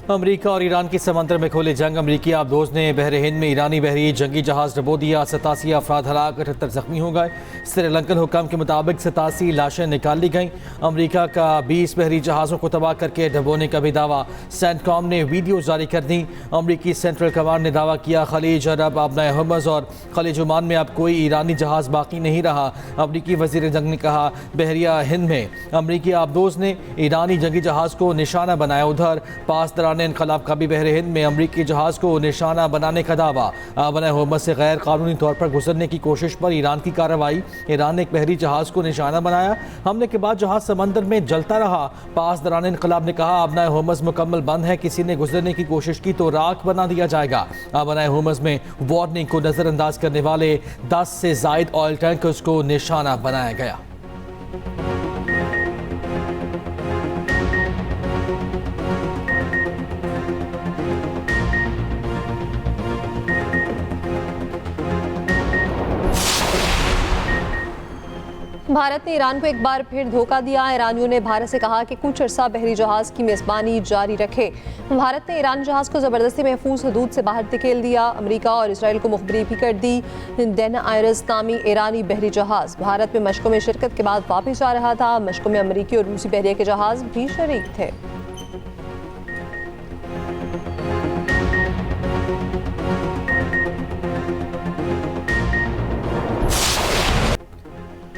अमरीका और ईरान की समंदर में खोले जंग। अमरीकी आबदोज ने बहर हिंद में ईरानी बहरी जंगी जहाज डबो दिया। 87 अफराद हलाक, 78 जख्मी हो गए। श्रीलंकन हुकाम के मुताबिक 87 लाशें निकाल ली गईं। अमरीका का 20 बहरी जहाज़ों को तबाह करके डबोने का भी दावा। सेंटकॉम ने वीडियो जारी कर दी। अमरीकी सेंट्रल कमांड ने दावा किया खलीज अरब, आबना हुर्मुज़ और खलीज ओमान में अब कोई ईरानी जहाज़ बाकी नहीं रहा। अमरीकी वज़ीर जंग ने कहा बहरिया हिंद में अमरीकी आबदोज ने ईरानी जंगी जहाज़ को निशाना बनाया। उधर पास दौरान इनकलाब का भी बहर हिंद में अमरीकी जहाज़ को निशाना बनाने का दावा। आबना हुर्मुज़ से गैर कानूनी तौर पर गुजरने की कोशिश पर ईरान की कार्रवाई। ईरान ने एक बहरी जहाज़ को निशाना बनाया। हमले के बाद जहाज़ समंदर में जलता रहा। पास दौरान इनकलाब ने कहा आबना हुर्मुज़ मुकम्मल बंद है, किसी ने गुजरने की कोशिश की तो राख बना दिया जाएगा। आबना हुर्मुज़ में वार्निंग को नज़रअंदाज करने वाले 10 से ज़ायद ऑयल टैंकर्स को निशाना बनाया गया। भारत ने ईरान को एक बार फिर धोखा दिया। ईरानियों ने भारत से कहा कि कुछ अरसा बहरी जहाज की मेज़बानी जारी रखे। भारत ने ईरानी जहाज को ज़बरदस्ती महफूज हदूद से बाहर धकेल दिया। अमेरिका और इसराइल को मुखबिरी भी कर दी। डेन आयरस नामी ईरानी बहरी जहाज भारत में मशकों में शिरकत के बाद वापस जा रहा था। मशकों में अमेरिकी और रूसी बहरिया के जहाज भी शरीक थे।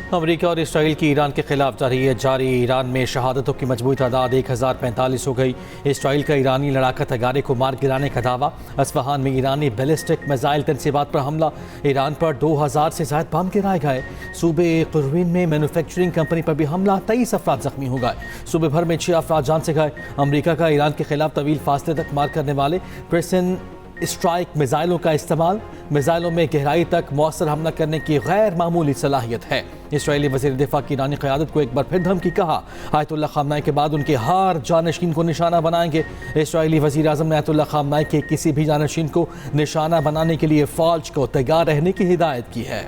अमरीका और इसराइल की ईरान के खिलाफ जारी ईरान में शहादतों की मजबूरी तादाद 1045 हो गई। इसराइल का ईरानी लड़ाका तैयारे को मार गिराने का दावा। अस्फहान में ईरानी बैलिस्टिक मिसाइल तनसीबात पर हमला। ईरान पर 2000 से ज़ायद बम गिराए गए। सूबे कुर्वीन में मैन्युफैक्चरिंग कंपनी पर भी हमला, 23 अफराद जख्मी हो गए। सूबे भर में 6 अफराद जान से गए। अमरीका का ईरान के खिलाफ तवील फासले तक मार करने वाले प्रेसिन स्ट्राइक मिसाइलों का इस्तेमाल। मिसाइलों में गहराई तक मौसर हमला करने की गैर मामूली सलाहियत है। इसराइली वज़ीर दिफा की ईरानी क़यादत को एक बार फिर धमकी। कहा आयतुल्लाह ख़ामनाई के बाद उनके हर जानशीन को निशाना बनाएंगे। इसराइली वज़ीर आज़म ने आयतुल्लाह ख़ामनाई के किसी भी जानशीन को निशाना बनाने के लिए फ़ौज को तैयार रहने की हिदायत की है।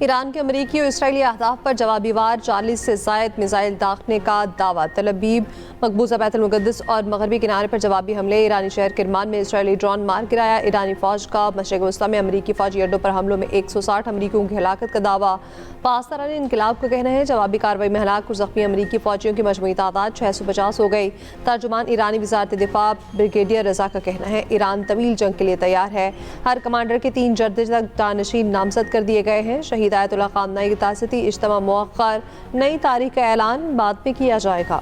ईरान के अमरीकी और इसराइली अहदाफ पर जवाबी वार 40 से ज़ायद मिसाइल दागने का दावा। तल अबीब, मकबूजा बैतुल मुक़द्दस और मगरबी किनारे पर जवाबी हमले। ईरानी शहर किरमान में इसराइली ड्रोन मार गिराया। ईरानी फ़ौज का मशरिक़ वस्ता में अमरीकी फ़ौजी अड्डों पर हमलों में 160 अमरीकियों की हलाकत का दावा। पाकिस्तान इनकलाब का कहना है जवाबी कार्रवाई में हलाक और ज़ख्मी अमरीकी फ़ौजियों की मजमूई तादाद 650 हो गई। तर्जुमान ईरानी वज़ारत दिफा ब्रिगेडियर रज़ा का कहना है ईरान तवील जंग के लिए तैयार है। हर कमांडर के 3 जर्दे तक जानशीन नामजद कर दिए गए हैं। शहीद आयतुल्लाह ख़ामनाई की तासीती इज्तिमा मुअक्कर, नई तारीख का ऐलान बाद में किया जाएगा।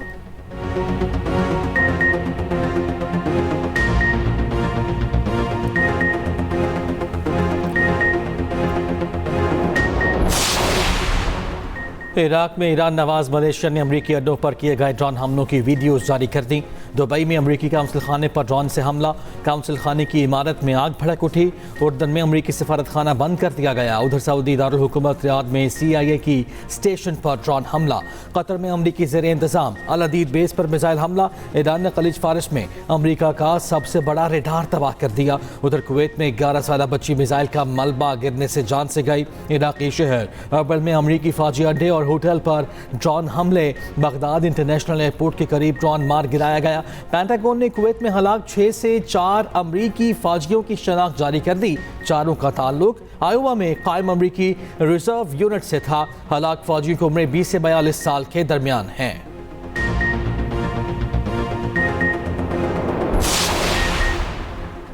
इराक में ईरान नवाज मलेशियन ने अमरीकी अड्डों पर किए गए ड्रोन हमलों की वीडियोस जारी कर दी। दुबई में अमरीकी काउंसिल खाने पर ड्रोन से हमला। काउंसिल खाने की इमारत में आग भड़क उठी। उर्दन में अमरीकी सफारत खाना बंद कर दिया गया। उधर सऊदी दारुल हुकूमत रियाद में CIA की स्टेशन पर ड्रोन हमला। कतर में अमरीकी ज़ेर इंतज़ाम अल अदीद बेस पर मिसाइल हमला। ईरान ने खलीज फारिस में अमरीका का सबसे बड़ा रेडार तबाह कर दिया। उधर कुवैत में 11 साल बच्ची मिसाइल का मलबा गिरने से जान से गई। इराकी शहर अर्बल में अमरीकी फौजी अड्डे और होटल पर ड्रोन हमले। बगदाद इंटरनेशनल एयरपोर्ट के करीब ड्रोन मार गिराया गया। पेंटागन ने कुवैत में हलाक 6 से 4 अमरीकी फौजियों की शनाख्त जारी कर दी। चारों का ताल्लुक आयोवा में कायम अमरीकी रिजर्व यूनिट से था। हलाक फौजियों की उम्र 20 से 42 साल के दरमियान है।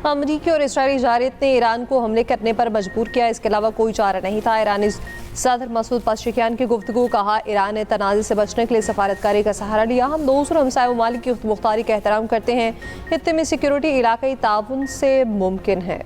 अमरीकी और इसराइली जारियत ने ईरान को हमले करने पर मजबूर किया। इसके अलावा कोई चारा नहीं था। ईरानी सदर मसूद पज़ेश्कियान की गुफ्तगू। कहा ईरान ने तनाज़े से बचने के लिए सफारतकारी का सहारा लिया। हम दूसरों हमसाय ममालिक की मुख्तारी का एहतराम करते हैं। खित्ते में सिक्योरिटी इलाकाई ताउन से मुमकिन है।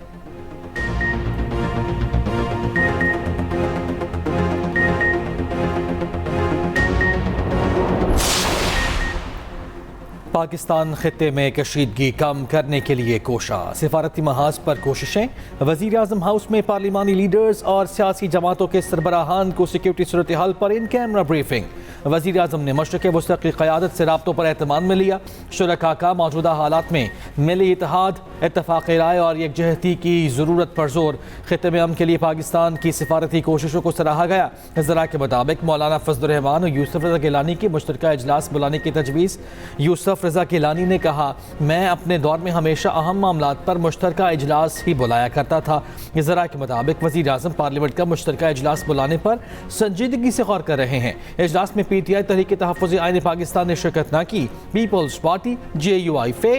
पाकिस्तान खित्ते में कशीदगी कम करने के लिए कोशा। सिफारती महाज पर कोशिशें। वज़ीर आज़म हाउस में पार्लिमानी लीडर्स और सियासी जमातों के सरबराहान को सिक्योरिटी सूरत हाल पर इन कैमरा ब्रीफिंग। वज़ीर आज़म ने मशरक़ वस्ती की क़यादत से राब्तों पर एहतमाम में लिया। शुरका का मौजूदा हालात में मिली इत्तेहाद इत्तफाक राय और यकजहती की ज़रूरत पर जोर। खित्ते में अमन के लिए पाकिस्तान की सिफारती कोशिशों को सराहा गया। ज़रा के मुताबिक मौलाना फजल रहमान और यूसुफ रज़ा गिलानी की मुश्तरका इजलास बुलाने की तजवीज़। यूसुफ रज़ा गिलानी ने कहा, मैं अपने दौर में हमेशा अहम मामलात पर मुश्तरका इजलास ही बुलाया करता था। ज़रा के मुताबिक वज़ीर आज़म पार्लियामेंट का मुश्तरका इजलास बुलाने पर संजीदगी से गौर कर रहे हैं। इजलास में PTI तहरीक तहफ़्फ़ुज़ आईन पाकिस्तान ने शिरकत न की। पीपल्स पार्टी, JUI, फे,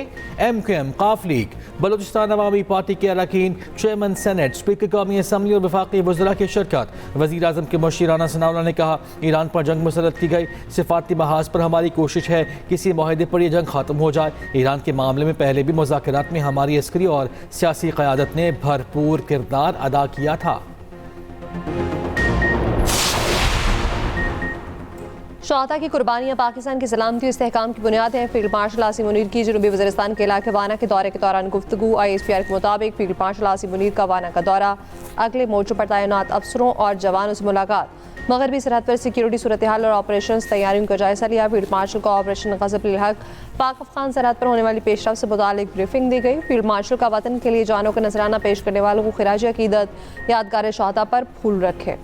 MQM, काफ लीग, बलूचिस्तान अवामी पार्टी के अरकान, चेयरमैन सेनेट, स्पीकर कौमी असम्बली और वफाकी वज़रा की शिरकत। वज़ीर आज़म के मुशीर राना सनाउल्लाह ने कहा, ईरान पर जंग मुसल्लत की गई। सिफारती महाज पर हमारी कोशिश है किसी माहिदे पर यह जंग ख़त्म हो जाए। ईरान के मामले में पहले भी मुज़ाकरात में हमारी अस्करी और सियासी क़यादत ने भरपूर किरदार अदा किया था। शहादा की कुर्बानियाँ पाकिस्तान की सलामती और इस्तेहकाम की बुनियाद हैं। फील्ड मार्शल आसिम मुनीर की जनूबी वज़ीरिस्तान के इलाके वाना के दौरे के दौरान गुफ्तगू। ISPR के मुताबिक फील्ड मार्शल आसिम मुनीर का वाना का दौरा, अगले मोर्चों पर तैनात अफसरों और जवानों से मुलाकात, मगरबी सरहद पर सिक्योरिटी सूरत हाल और ऑपरेशन तैयारियों का जायजा लिया। फील्ड मार्शल को ऑपरेशन ग़ज़ब-उल हक़ पाक अफ़गान सरहद पर होने वाली पेशरफ से मुतालिक ब्रीफिंग दी गई। फील्ड मार्शल का वतन के लिए जानों का नजराना पेश करने वालों को खिराज अक़ीदत, यादगार शहादा पर फूल रखे।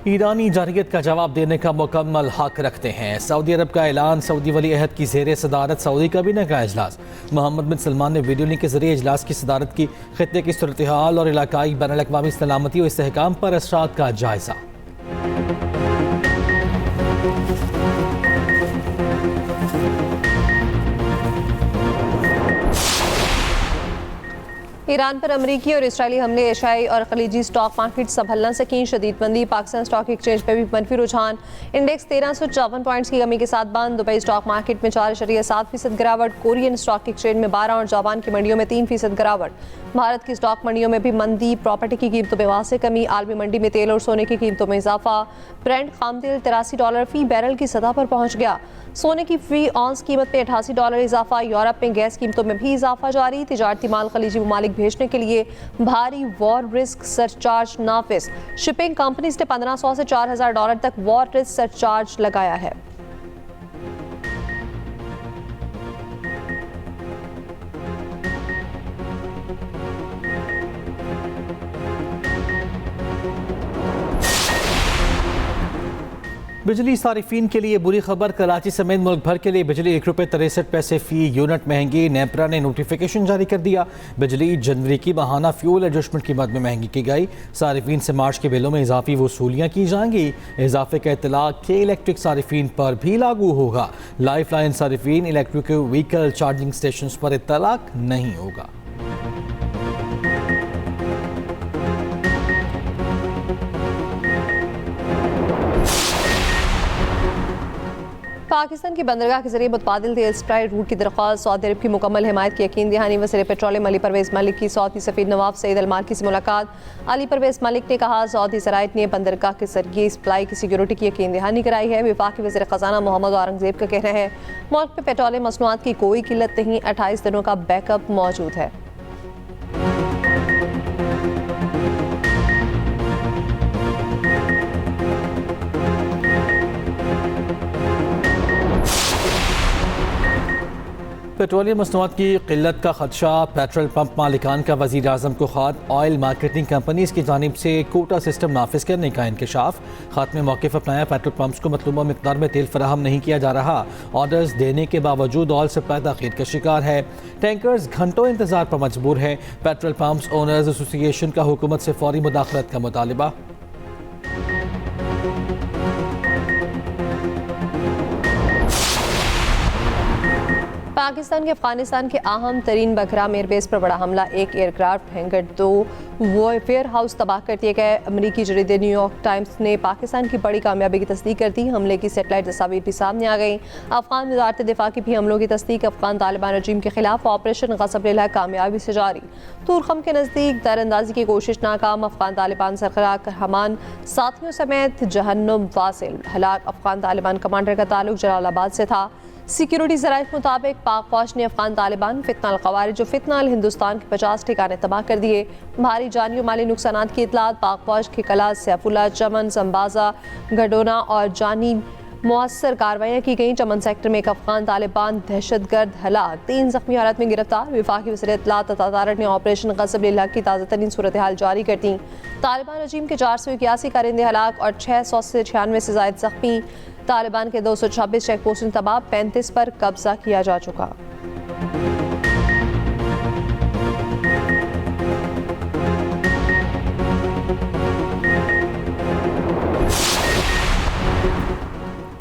ईरानी जारहियत का जवाब देने का मुकम्मल हक रखते हैं। सऊदी अरब का ऐलान, सऊदी वली अहद की ज़ेर सदारत सऊदी काबीना का इजलास। मोहम्मद बिन सलमान ने वीडियो लिंक के जरिए इजलास की सदारत की। खित्ते की सूरत हाल और इलाकाई बैनुल-अक़वामी सलामती और इस्तेहकाम पर असरात का जायजा। ईरान पर अमरीकी और इसराइली हमले, एशियाई और खलीजी स्टॉक मार्केट संभलना सकीन, शदीद मंदी। पाकिस्तान स्टॉक एक्सचेंज पर भी मनफी रुझान। इंडेक्स 1354 पॉइंट्स की कमी के साथ बंद। दुबई स्टॉक मार्केट में 4.7% गिरावट। कोरियन स्टॉक एक्सचेंज में 12 और जापान की मंडियों में 3% गिरावट। भारत की स्टॉक मंडियों में भी मंदी। प्रॉपर्टी की कीमतों में वासे कमी। आलमी मंडी में तेल और सोने की कीमतों में इजाफा। ब्रेंट खाम तेल $83 फी बैरल की सतह पर पहुंच गया। सोने की फी ऑन्स कीमत में $88 इजाफा। यूरोप में गैस कीमतों में भी इजाफा जारी। तिजारती माल खलीजी ममालिक भेजने के लिए भारी वॉर रिस्क सरचार्ज नाफिज। शिपिंग कंपनीज ने $1500 से $4000 तक वॉर रिस्क सरचार्ज लगाया है। बिजली सारिफीन के लिए बुरी खबर। कराची समेत मुल्क भर के लिए बिजली ₹1.63 फी यूनिट महंगी। नेपरा ने नोटिफिकेशन जारी कर दिया। बिजली जनवरी की माहाना फ्यूल एडजस्टमेंट कीमत में महंगी की गई। सारिफीन से मार्च के बिलों में इजाफी वसूलियाँ की जाएंगी। इजाफे का इतलाक के इलेक्ट्रिक सारिफीन पर भी लागू होगा। लाइफ लाइन सारिफीन इलेक्ट्रिक व्हीकल चार्जिंग स्टेशन पर इतलाक नहीं होगा। पाकिस्तान की बंदरगाह के जरिए मुतबादिल तेल सप्लाई रूट की दरख्वास्त। सऊदी अरब की मुकम्मल हिमायत की यकीन दहानी। वज़ीर पेट्रोलियम अली परवेज़ मलिक की सऊदी सफ़ीर नवाब सईद अल मालकी से मुलाकात। अली परवेज़ मलिक ने कहा, सऊदी ज़राइत ने बंदरगाह के जरिए सप्लाई की सिक्योरिटी की यकीन दहानी कराई है। वफाकी वज़ीर ख़जाना मोहम्मद औरंगज़ेब का कहना है, मुल्क में पेट्रोलियम मसनूआत की कोई किल्लत नहीं, 28 दिनों का बैकअप मौजूद है। पेट्रोलियम मसनूआत की किल्लत का खदशा। पेट्रोल पंप मालिकान का वज़ीर आज़म को ख़त। ऑयल मार्केटिंग कंपनीज की जानिब से कोटा सिस्टम नाफिज करने का इंकशाफ। ख़त में मौक़िफ़ अपनाया, पेट्रोल पंप्स को मतलूबा मिक़दार में तेल फराहम नहीं किया जा रहा। ऑर्डर्स देने के बावजूद ऑयल सप्लाई तख़ीर का शिकार है। टैंकर्स घंटों इंतज़ार पर मजबूर है। पेट्रोल पंप्स ओनर्स एसोसिएशन का हुकूमत से फौरी मुदाखलत का मुतालिबा। पाकिस्तान के अफगानिस्तान के अहम तरीन बकराम एयरबेस पर बड़ा हमला। एक एयरक्राफ्ट हैंगर, 2 वेयर हाउस तबाह कर दिए गए। अमरीकी जरीदे न्यूयॉर्क टाइम्स ने पाकिस्तान की बड़ी कामयाबी की तस्दीक कर दी। हमले की सेटेलाइट तस्वीर भी सामने आ गई। अफगान वज़ारत दिफा की भी हमलों की तस्दीक। अफगान तालिबान रजीम के खिलाफ ऑपरेशन ग़ज़ब-उल हक़ कामयाबी से जारी। तुरखम के नज़दीक दरअंदाजी की कोशिश नाकाम। अफगान तालिबान सरगना हमान साथियों समेत जहन्नुम वासिल हलाक। अफगान तालिबान कमांडर का ताल्लुक जलालाबाद से था। सिक्योरिटी ज़राए के मुताबिक पाक फौज ने अफगान तालिबान फितना अल-क़वारिज और फितना अल-हिंदुस्तान के 50 ठिकाने तबाह कर दिए। भारी जानी और माली नुकसान की इतलात पाक फौज के कला, सैफुल्ला, चमन, संबाजा, गडोना और जानी मौसर कार्रवाइयाँ की गई। चमन सेक्टर में एक अफगान तालिबान दहशतगर्द हलाक, 3 ज़ख्मी हालत में गिरफ्तार। विफाकी वज़ीर इत्तलात अतातारक ने ऑपरेशन ग़ज़ब लिल हक़ की ताज़ा तरीन सूरत हाल जारी कर दी। तालिबान रजीम के 481 कारिंदे हलाक और 696 से ज़ायद ज़ख्मी। तालिबान के 226 चेक पोस्टों तबाह, 35 पर कब्जा किया जा चुका।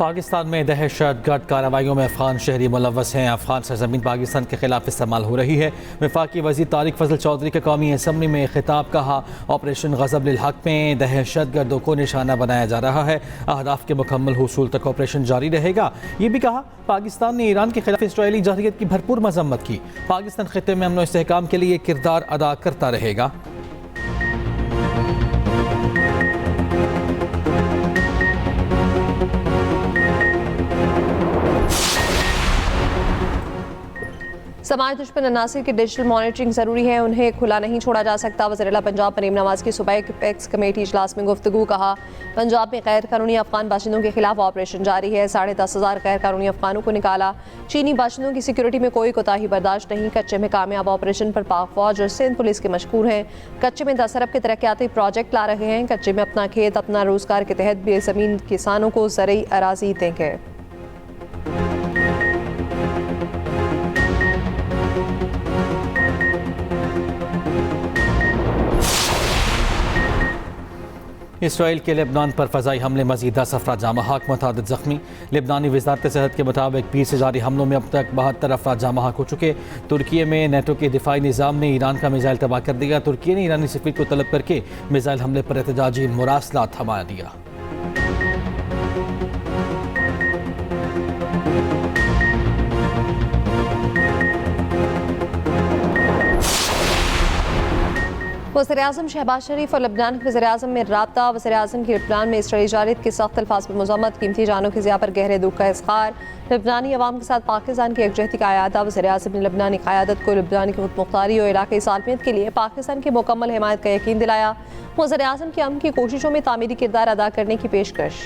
पाकिस्तान में दहशतगर्द कार्रवाइयों में अफगान शहरी मुलव्वस हैं। अफगान सरजमीन पाकिस्तान के खिलाफ इस्तेमाल हो रही है। वफाकी वज़ीर तारिक फजल चौधरी का कौमी असम्बली में खिताब कहा, ऑपरेशन ग़ज़ब लिल हक़ में दहशतगर्दों को निशाना बनाया जा रहा है। अहदाफ के मुकम्मल हुसूल तक ऑपरेशन जारी रहेगा। ये भी कहा, पाकिस्तान ने ईरान के खिलाफ इसराइली जारहियत की भरपूर मजम्मत की। पाकिस्तान खित्ते में अमन और इस्तेहकाम के लिए किरदार अदा करता रहेगा। समाज दुश्मन अनासिर की डिजिटल मॉनिटरिंग ज़रूरी है, उन्हें खुला नहीं छोड़ा जा सकता। वज़ीर पंजाब मरीम नवाज की सूबाई एपेक्स कमेटी इजलास में गुफ्तगू। कहा, पंजाब में गैर कानूनी अफगान बाशिंदों के खिलाफ ऑपरेशन जारी है। 10,500 गैर कानूनी अफगानों को निकाला। चीनी बाशिंदों की सिक्योरिटी में कोई कोताही बर्दाश्त नहीं। कच्चे में कामयाब ऑपरेशन पर पाक फौज और सिंध पुलिस के मशकूर हैं। कच्चे में 10 अरब के तरक्याती प्रोजेक्ट ला रहे हैं। कच्चे में अपना खेत अपना रोजगार के तहत बेज़मीन किसानों को ज़रई अराज़ी देंगे। इसराइल के लेबनान पर फ़ज़ाई हमले मज़ीद 10 अफराद जामा हक, मुतअद्दिद ज़ख्मी। लेबनानी वज़ारत सेहत के मुताबिक 20 से जारी हमलों में अब तक 72 अफराद जामा हक हो चुके। तुर्की में नेटो के दिफाई निज़ाम ने ईरान का मिसाइल तबाह कर दिया। तुर्की ने ईरानी सफ़ीर को तलब करके मिसाइल हमले पर एहतजाजी मुरासला थमा दिया। वज़ीर-ए-आज़म शहबाज शरीफ और लबनान के वज़ीर-ए-आज़म में राब्ता। वज़ीर-ए-आज़म की लबनान में इसराइली जारहियत के सख्त अल्फाज पर मज़म्मत, कीमती जानों की ज़िया पर गहरे दुख का इज़हार। लबनानी अवाम के साथ पाकिस्तान की यकजहती का अयादा। वज़ीर-ए-आज़म ने लबनानी क़यादत को लबनान की खुदमुख्तारी और इलाक़ाई सालमियत के लिए पाकिस्तान की मुकम्मल हिमायत का यकीन दिलाया। वज़ीर-ए-आज़म की अमन की कोशिशों में तामीरी किरदार अदा करने की पेशकश।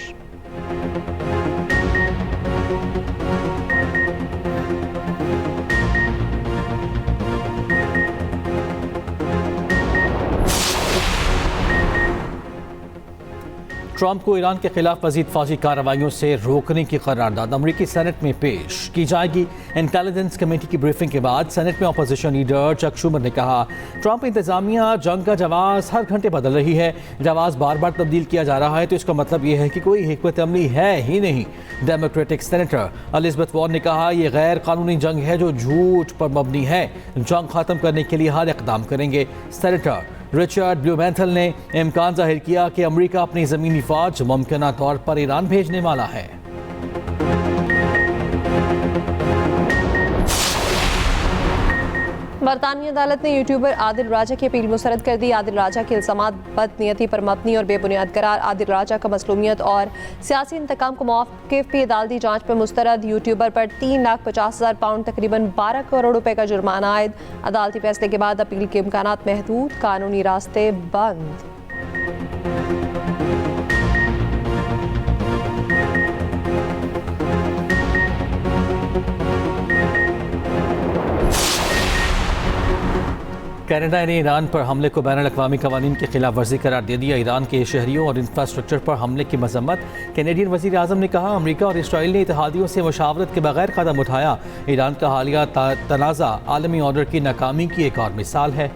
ट्रंप को ईरान के खिलाफ मज़ीद फौजी कार्रवाइयों से रोकने की करारदाद अमरीकी सेनेट में पेश की जाएगी। इंटेलिजेंस कमेटी की ब्रीफिंग के बाद सेनेट में अपोजिशन लीडर चक शूमर ने कहा, ट्रंप इंतजामिया जंग का जवाब हर घंटे बदल रही है। जवाब बार बार तब्दील किया जा रहा है तो इसका मतलब यह है कि कोई हिकमत अमली है ही नहीं। डेमोक्रेटिक सेनेटर एलिज़ाबेथ वॉर्न ने कहा, यह गैर कानूनी जंग है जो झूठ पर मबनी है। जंग खत्म करने के लिए हर इक़दाम करेंगे। सेनेटर रिचर्ड ब्लूमेंथल ने इम्कान जाहिर किया कि अमेरिका अपनी ज़मीनी फ़ौज मुमकिना तौर पर ईरान भेजने वाला है। बरतानवी अदालत ने यूट्यूबर आदिल राजा की अपील मुस्तरद कर दी। आदिल राजा के इल्ज़ामात बदनीयती पर मबनी और बेबुनियाद करार। आदिल राजा का मसलूमियत और सियासी इंतकाम को मौक़िफ़ भी अदालती जांच पर मुस्तरद। यूट्यूबर पर 3,50,000 पाउंड तकरीबन 12 करोड़ रुपए का जुर्माना आयद। अदालती फैसले के बाद अपील के इम्कानात महदूद, कानूनी रास्ते बंद। कनाडा ने ईरान पर हमले को बैनुल-अक़वामी क़वानीन की खिलाफ वर्जी करार दे दिया। ईरान के शहरियों और इंफ्रास्ट्रक्चर पर हमले की मजम्मत। कैनेडियन वज़ीर आज़म ने कहा, अमेरिका और इसराइल ने इत्तेहादियों से मुशावरत के बगैर कदम उठाया। ईरान का हालिया तनाज़ा आलमी ऑर्डर की नाकामी की एक और मिसाल है।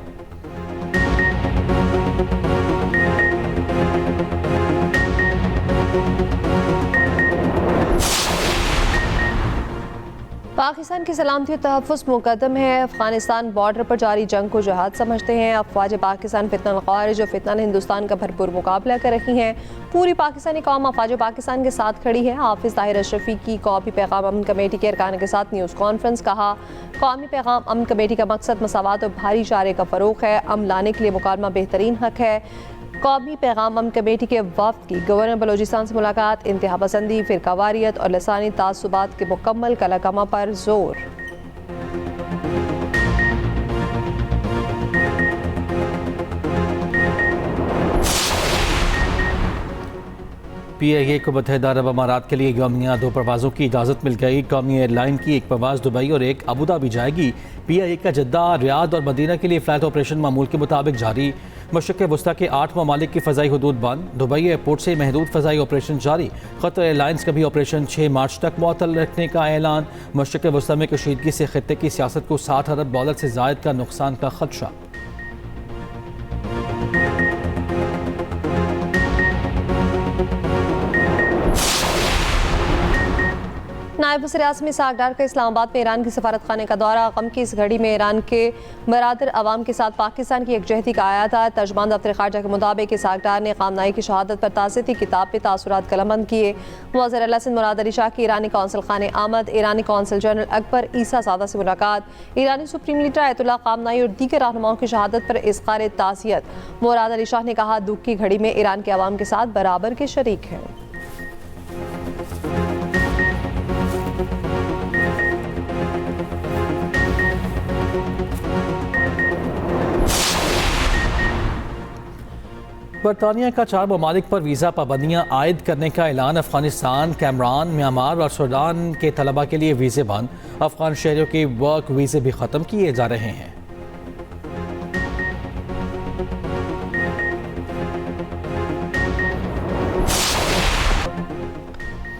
पाकिस्तान की सलामती और तहफ़्फ़ुज़ मुक़द्दम है। अफ़गानिस्तान बॉर्डर पर जारी जंग को जहाद समझते हैं। अफ़वाज पाकिस्तान फितना अल-क़वारिज और फितना हिंदुस्तान का भरपूर मुकाबला कर रही हैं। पूरी पाकिस्तानी कौम अफ़वाज पाकिस्तान के साथ खड़ी है। हाफ़िज़ ताहिर अशरफ़ी की कौमी पैगाम अमन कमेटी के अरकान के साथ न्यूज़ कॉन्फ्रेंस। कहा, कौमी पैगाम अमन कमेटी का मकसद मसावात और भाईचारे का फ़रोग़ है। अमन लाने के लिए मुकालमा बेहतरीन हक़ है। कौमी पैगाम अमन कमेटी के वफ्द की गवर्नर बलोचिस्तान से मुलाकात, इंतहा पसंदी, फिरकावारियत और लसानी तासुबात के मुकम्मल कलाकमा पर जोर। PIA को मुत्तहिदा अरब अमारात के लिए यौमिया 2 परवाज़ों की इजाज़त मिल गई। कौमी एयरलाइन की एक परवाज़ दुबई और एक अबू धाबी जाएगी। PIA का जद्दा, रियाद और मदीना के लिए फ़्लाइट ऑपरेशन मामूल के मुताबिक जारी। मशरिक़ वस्ता के 8 ममालिक की फ़ज़ाई हदूद बंद। दुबई एयरपोर्ट से महदूद फ़ज़ाई ऑपरेशन जारी। क़तर एयरलाइंस का भी ऑपरेशन 6 मार्च तक मुअत्तल रखने का ऐलान। मशरिक़ वस्ता में कशीदगी से खित्ते की सियासत को $60 अरब से ज़ायद का नुकसान का खदशा। नायब वज़ीर आज़म इसहाक़ डार का इस्लामाबाद में ईरान की सफारत खाने का दौरा। गम की इस घड़ी में ईरान के बरादर अवाम के साथ पाकिस्तान की यकजहती का आया था। तर्जुमान दफ्तर ख़ारजा के मुताबिक इसहाक़ डार ने ख़ामनाई की शहादत पर ताज़ियती किताब पे तासुरात कलमबंद किए। वज़ीर आला सिंध मुराद अली शाह की ईरानी कौंसल खाने आमद, ईरानी कौंसल जनरल अकबर ईसा सादा से मुलाकात, ईरानी सुप्रीम लीडर आयतुल्लाह ख़ामनाई और दीगर रहनुमाओं की शहादत पर इज़हार ताज़ियत। मुराद अली शाह ने कहा, दुख की घड़ी में ईरान के अवाम के साथ बराबर के शरीक हैं। बरतानिया का 4 ममालिक पर वीज़ा पाबंदियाँ आयद करने का ऐलान। अफगानिस्तान, कैमरान, म्यांमार और सूडान के तलबा के लिए वीज़े बंद। अफगान शहरियों के वर्क वीज़े भी ख़त्म किए जा रहे हैं।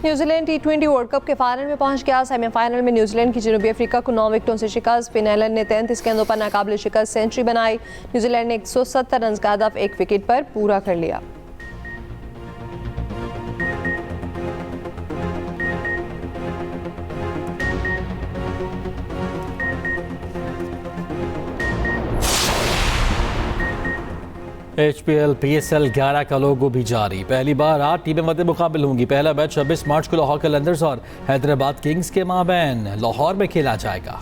न्यूजीलैंड T20 वर्ल्ड कप के फाइनल में पहुंच गया। सेमीफाइनल में न्यूजीलैंड की जनूबी अफ्रीका को 9 विकेटों से शिकस्त। फिन एलन ने 33 गेंदों पर नाकाबिल शिकस्त सेंचुरी बनाई। न्यूजीलैंड ने 170 रन का हदफ 1 विकेट पर पूरा कर लिया। HPL PSL 11 का लोगो भी जारी। पहली बार 8 टीमें मध्य मुकाबिल होंगी। पहला मैच 26 मार्च को लाहौर कलंदर्स और हैदराबाद किंग्स के माबैन लाहौर में खेला जाएगा।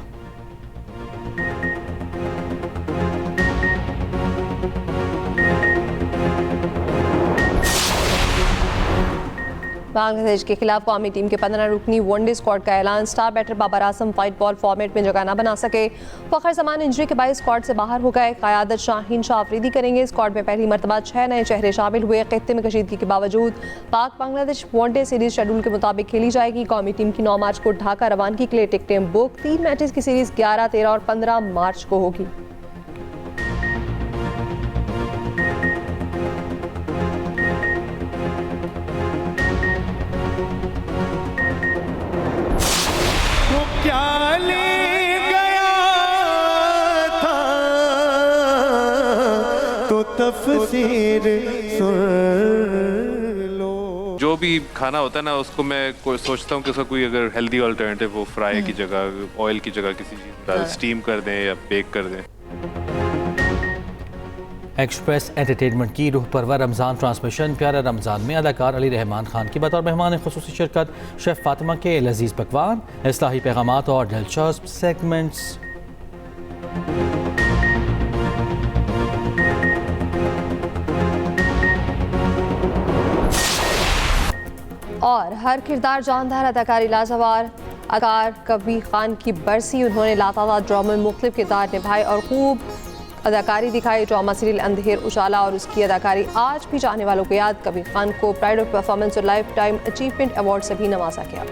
बांग्लादेश के खिलाफ कौमी टीम के 15 रुकनी वनडे स्क्वाड का ऐलान। Star batter Babar Azam white ball format में जगह न बना सके। फखर जमान इंजरी के बाद स्क्वाड से बाहर हो गए। क़यादत शाहीन शाह अफरीदी करेंगे। स्क्वाड में पहली मरतबा 6 नए चेहरे शामिल हुए। खित्ते में कशीदगी के बावजूद पाक बांग्लादेश वनडे सीरीज शेड्यूल के मुताबिक खेली जाएगी। कौमी टीम की 9 मार्च को ढाका रवानगी के लिए टिकटें बुक। 3 मैचेस की सीरीज 11, 13 और 15 मार्च को होगी। क्या ले गया था तो तफसीर सुन लो। जो भी खाना होता है ना, उसको मैं सोचता हूँ कि उसका कोई अगर हेल्दी अल्टरनेटिव हो, फ्राई की जगह, ऑयल की जगह किसी चीज़ डाल स्टीम कर दें या बेक कर दें। एक्सप्रेस एंटरटेनमेंट की रूह परवर रमज़ान ट्रांसमिशन प्यारा रमज़ान में अदाकार अली रहमान खान की बतौर मेहमान ख़ुसूसी शिरकत। शेफ़ फातिमा के लजीज़ पकवान, इस्लाही पैगामात और दिलचस्प सेगमेंट्स। और हर किरदार जानदार, अदाकारी लाजवाब। अदाकार कबीर खान की बरसी, उन्होंने लातादाद ड्रामा में मुख्तलिफ किरदार निभाए और खूब अदाकारी दिखाई। ड्रामा सीरियल अंधेर उजाला और उसकी अदाकारी आज भी चाहने वालों को याद। कबीर खान को प्राइड ऑफ परफॉर्मेंस और लाइफ टाइम अचीवमेंट अवार्ड से भी नवाजा गया।